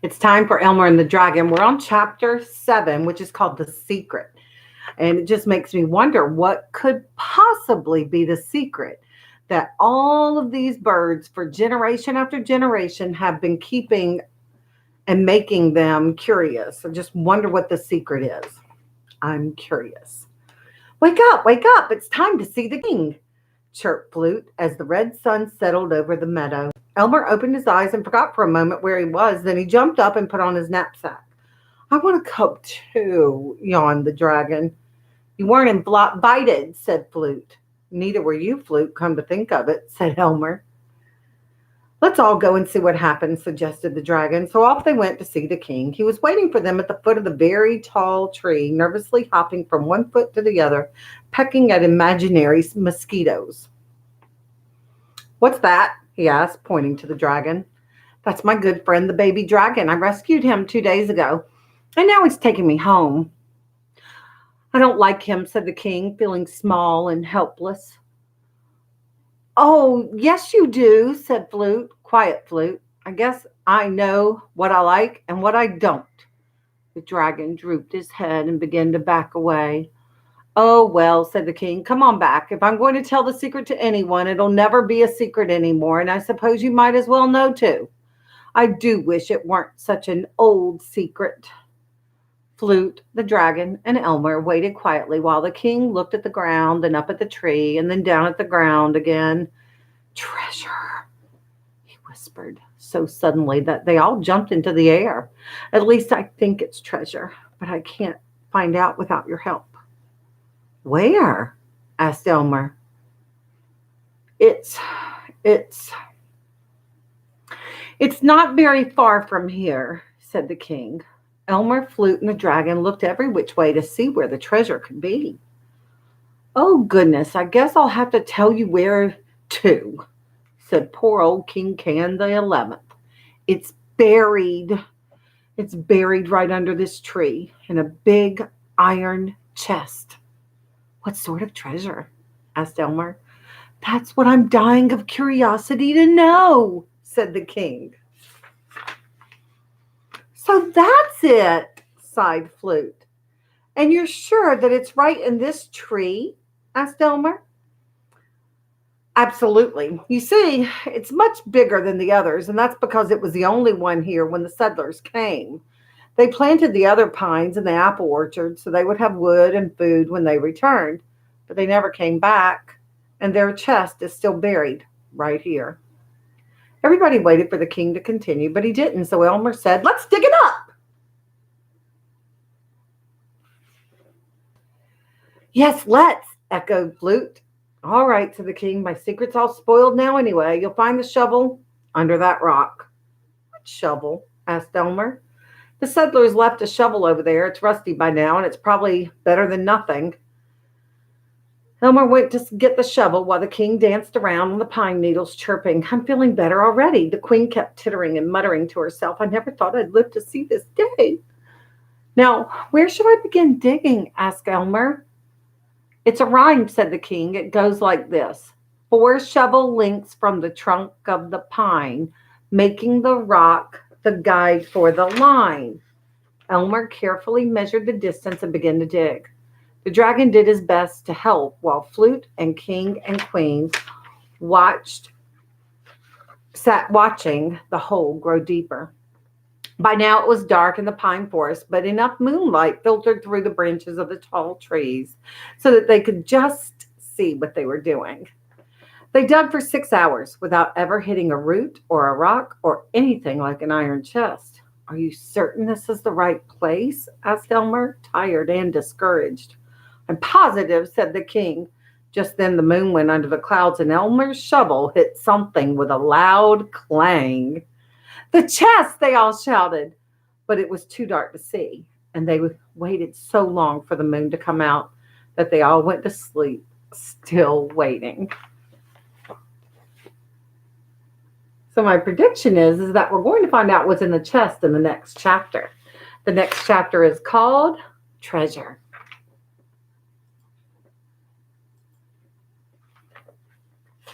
It's time for Elmer and the Dragon. We're on chapter 7, which is called The Secret. And it just makes me wonder what could possibly be the secret that all of these birds, for generation after generation, have been keeping and making them curious. I just wonder what the secret is. I'm curious. Wake up. It's time to see the king, chirped Flute as the red sun settled over the meadow. Elmer opened his eyes and forgot for a moment where he was. Then he jumped up and put on his knapsack. I want a cup too, yawned the dragon. You weren't invited, said Flute. Neither were you, Flute, come to think of it, said Elmer. Let's all go and see what happens, suggested the dragon. So off they went to see the king. He was waiting for them at the foot of the very tall tree, nervously hopping from one foot to the other, pecking at imaginary mosquitoes. What's that? He asked, pointing to the dragon. That's my good friend, the baby dragon. I rescued him 2 days ago, and now he's taking me home. I don't like him, said the king, feeling small and helpless. Oh, yes, you do, said Flute. Quiet, Flute. I guess I know what I like and what I don't. The dragon drooped his head and began to back away. Oh, well, said the king, come on back. If I'm going to tell the secret to anyone, it'll never be a secret anymore, and I suppose you might as well know too. I do wish it weren't such an old secret. Flute, the dragon, and Elmer waited quietly while the king looked at the ground and up at the tree and then down at the ground again. Treasure, he whispered so suddenly that they all jumped into the air. At least I think it's treasure, but I can't find out without your help. Where? Asked Elmer. It's not very far from here, said the king. Elmer, Flute, and the dragon looked every which way to see where the treasure could be. Oh, goodness, I guess I'll have to tell you where to, said poor old King Can the 11th. It's buried. It's buried right under this tree in a big iron chest. What sort of treasure? Asked Elmer. That's what I'm dying of curiosity to know, said the king. So that's it, sighed Flute. And you're sure that it's right in this tree? Asked Elmer. Absolutely. You see, it's much bigger than the others, and that's because it was the only one here when the settlers came. They planted the other pines in the apple orchard so they would have wood and food when they returned, but they never came back, and their chest is still buried right here. Everybody waited for the king to continue, but he didn't, so Elmer said, let's dig it up. Yes, let's, echoed Flute. All right, said the king, my secret's all spoiled now anyway. You'll find the shovel under that rock. What shovel? Asked Elmer. The settlers left a shovel over there. It's rusty by now, and it's probably better than nothing. Elmer went to get the shovel while the king danced around on the pine needles, chirping. I'm feeling better already. The queen kept tittering and muttering to herself. I never thought I'd live to see this day. Now, where should I begin digging? Asked Elmer. It's a rhyme, said the king. It goes like this. 4 shovel lengths from the trunk of the pine, making the rock the guide for the line. Elmer carefully measured the distance and began to dig. The dragon did his best to help while Flute and king and queen sat watching the hole grow deeper. By now it was dark in the pine forest, but enough moonlight filtered through the branches of the tall trees so that they could just see what they were doing. They dug for 6 hours without ever hitting a root or a rock or anything like an iron chest. Are you certain this is the right place? Asked Elmer, tired and discouraged. I'm positive, said the king. Just then the moon went under the clouds and Elmer's shovel hit something with a loud clang. The chest, they all shouted. But it was too dark to see, and they waited so long for the moon to come out that they all went to sleep, still waiting. So my prediction is that we're going to find out what's in the chest in the next chapter. The next chapter is called Treasure.